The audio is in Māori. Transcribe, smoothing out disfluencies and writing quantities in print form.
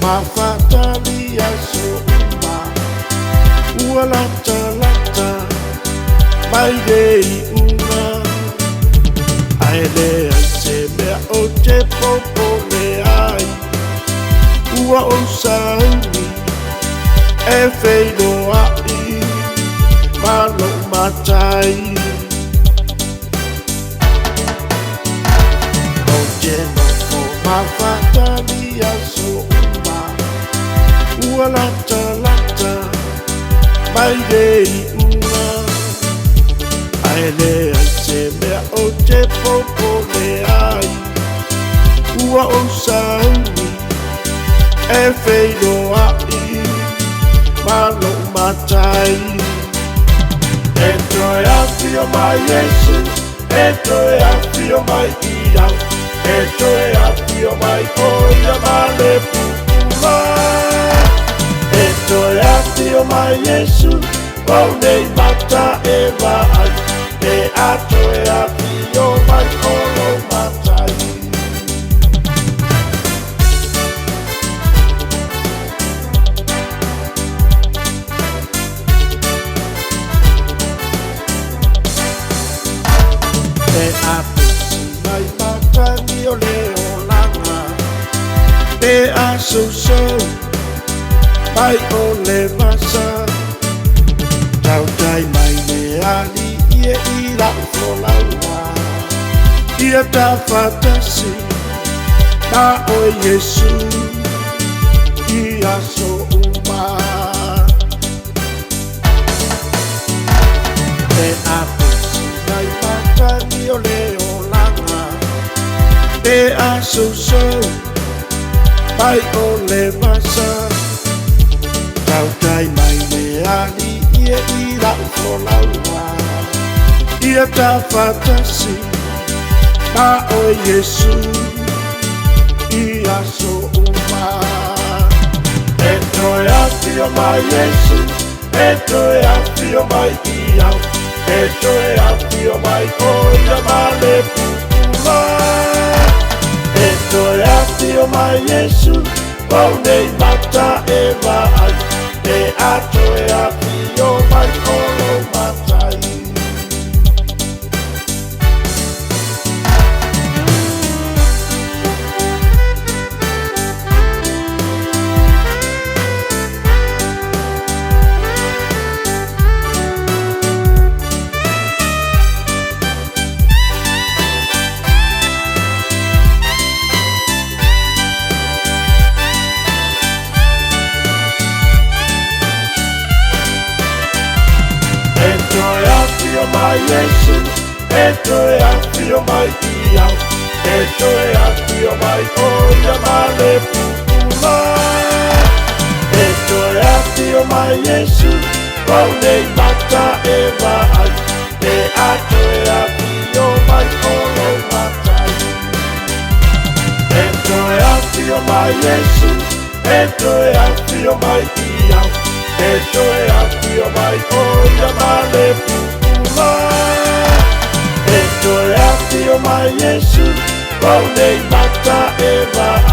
mafatalia so'uma ua lata mai dei una ai le se mea o te popo le ai ua o sauni e feino ai malo matai o geno o mafatalia so'uma ua lata mai dei una ai le se mea o te popo le ai ua o sauni e feino ai malo matai e toi afio mai Yesu e toi afio mai ia e toi afio mai oia male pupula e toi afio mai Yesu o nei mata e vai e a toi afio mai olo matai e a pesi mai matani o leo langa e a so mai o le masa tau tai mai le ali ia i la ufolaua ia ta fatasi na o Yesu ia so uma e a pesi mai matani o leo langa e a so mai o le masa tau tai mai le ali ia i la ufolaua ia ta fatasi na o Yesu ia so uma e toi afio mai Yesu e toi afio mai ia e toi afio mai oia male pupula e toi afio mai Yesu o nei mata e vai e a toi afio mai olo matai mai Yesu e toi afio mai ia e toi afio mai oia male pupula e toi afio mai Yesu o nei mata e vai e a toi afio mai olo matai e toi afio mai Yesu e toi afio mai ia e toi afio mai oia male pupula e toi afio mai Yesu o nei mata e vai